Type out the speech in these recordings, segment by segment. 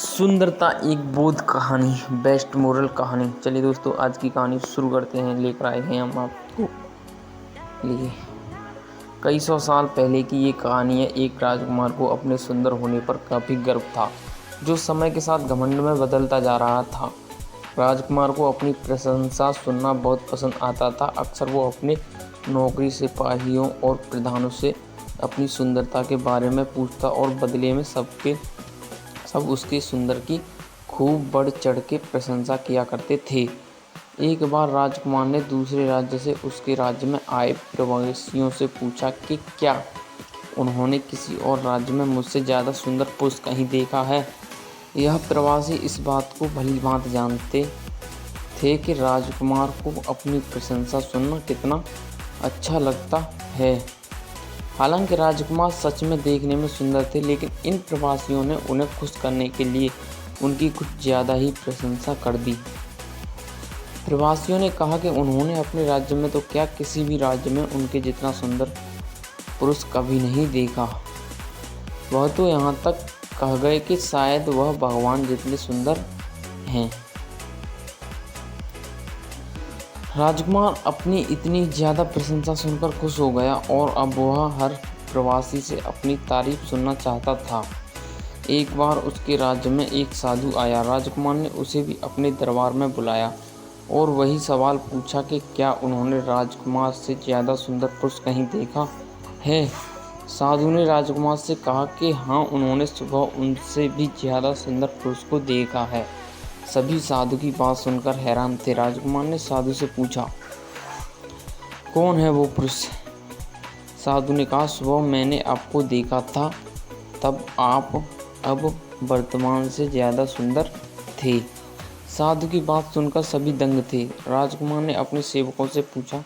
सुंदरता एक बोध कहानी, बेस्ट मोरल कहानी। चलिए दोस्तों, आज की कहानी शुरू करते हैं। लेकर आए हैं हम आपको लिए कई सौ साल पहले की ये कहानी है। एक राजकुमार को अपने सुंदर होने पर काफ़ी गर्व था, जो समय के साथ घमंड में बदलता जा रहा था। राजकुमार को अपनी प्रशंसा सुनना बहुत पसंद आता था। अक्सर वो अपने नौकरी सिपाहियों और प्रधानों से अपनी सुंदरता के बारे में पूछता और बदले में सब उसके सुंदर की खूब बढ़ चढ़ के प्रशंसा किया करते थे। एक बार राजकुमार ने दूसरे राज्य से उसके राज्य में आए प्रवासियों से पूछा कि क्या उन्होंने किसी और राज्य में मुझसे ज़्यादा सुंदर पुरुष कहीं देखा है। यह प्रवासी इस बात को भलीभांति जानते थे कि राजकुमार को अपनी प्रशंसा सुनना कितना अच्छा लगता है। हालांकि राजकुमार सच में देखने में सुंदर थे, लेकिन इन प्रवासियों ने उन्हें खुश करने के लिए उनकी कुछ ज़्यादा ही प्रशंसा कर दी। प्रवासियों ने कहा कि उन्होंने अपने राज्य में तो क्या, किसी भी राज्य में उनके जितना सुंदर पुरुष कभी नहीं देखा। वह तो यहाँ तक कह गए कि शायद वह भगवान जितने सुंदर हैं। राजकुमार अपनी इतनी ज़्यादा प्रशंसा सुनकर खुश हो गया और अब वह हर प्रवासी से अपनी तारीफ सुनना चाहता था। एक बार उसके राज्य में एक साधु आया। राजकुमार ने उसे भी अपने दरबार में बुलाया और वही सवाल पूछा कि क्या उन्होंने राजकुमार से ज़्यादा सुंदर पुरुष कहीं देखा है। साधु ने राजकुमार से कहा कि हाँ, उन्होंने सुबह उनसे भी ज़्यादा सुंदर पुरुष को देखा है। सभी साधु की बात सुनकर हैरान थे। राजकुमार ने साधु से पूछा, कौन है वो पुरुष। साधु ने कहा, सुबह मैंने आपको देखा था, तब आप अब वर्तमान से ज़्यादा सुंदर थे। साधु की बात सुनकर सभी दंग थे। राजकुमार ने अपने सेवकों से पूछा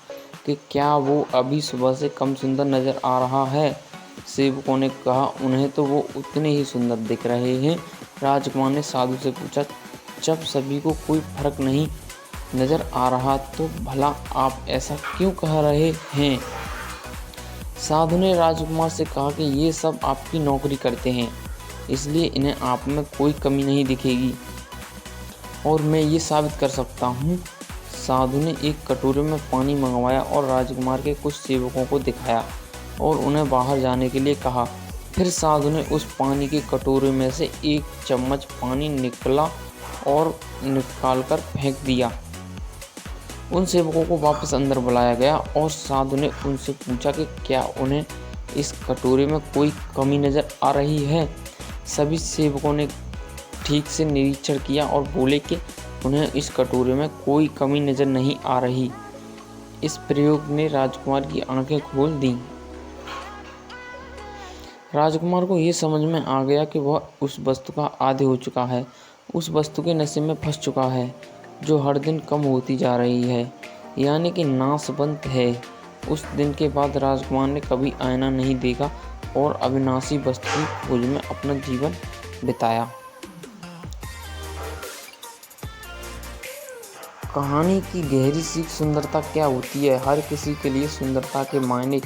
कि क्या वो अभी सुबह से कम सुंदर नज़र आ रहा है। सेवकों ने कहा, उन्हें तो वो उतने ही सुंदर दिख रहे हैं। राजकुमार ने साधु से पूछा, जब सभी को कोई फर्क नहीं नज़र आ रहा तो भला आप ऐसा क्यों कह रहे हैं। साधु ने राजकुमार से कहा कि ये सब आपकी नौकरी करते हैं, इसलिए इन्हें आप में कोई कमी नहीं दिखेगी और मैं ये साबित कर सकता हूँ। साधु ने एक कटोरे में पानी मंगवाया और राजकुमार के कुछ सेवकों को दिखाया और उन्हें बाहर जाने के लिए कहा। फिर साधु ने उस पानी के कटोरे में से एक चम्मच पानी निकालकर फेंक दिया। उन सेवकों को वापस अंदर बुलाया गया और साधु ने उनसे पूछा कि क्या उन्हें इस कटोरे में कोई कमी नज़र आ रही है। सभी सेवकों ने ठीक से निरीक्षण किया और बोले कि उन्हें इस कटोरे में कोई कमी नज़र नहीं आ रही। इस प्रयोग ने राजकुमार की आंखें खोल दी। राजकुमार को ये समझ में आ गया कि वह उस वस्तु का आदी हो चुका है, उस वस्तु के नशे में फंस चुका है जो हर दिन कम होती जा रही है, यानी कि नाशवंत है। उस दिन के बाद राजकुमार ने कभी आईना नहीं देखा और अविनाशी वस्तु की खोज में अपना जीवन बिताया। कहानी की गहरी सीख सुंदरता क्या होती है। हर किसी के लिए सुंदरता के मायने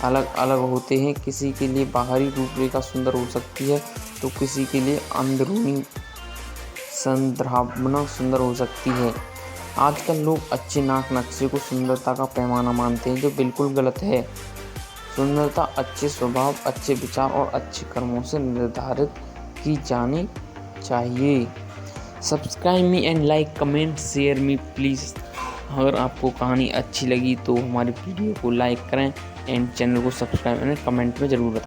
अलग अलग होते हैं। किसी के लिए बाहरी रूपरेखा सुंदर हो सकती है तो किसी के लिए अंदरूनी संदर्भना सुंदर हो सकती है। आजकल लोग अच्छे नाक नक्शे को सुंदरता का पैमाना मानते हैं, जो बिल्कुल गलत है। सुंदरता अच्छे स्वभाव, अच्छे विचार और अच्छे कर्मों से निर्धारित की जानी चाहिए। Subscribe me and like, comment, share me please. अगर आपको कहानी अच्छी लगी तो हमारी वीडियो को लाइक करें एंड चैनल को सब्सक्राइब करें। कमेंट में ज़रूर बताएं।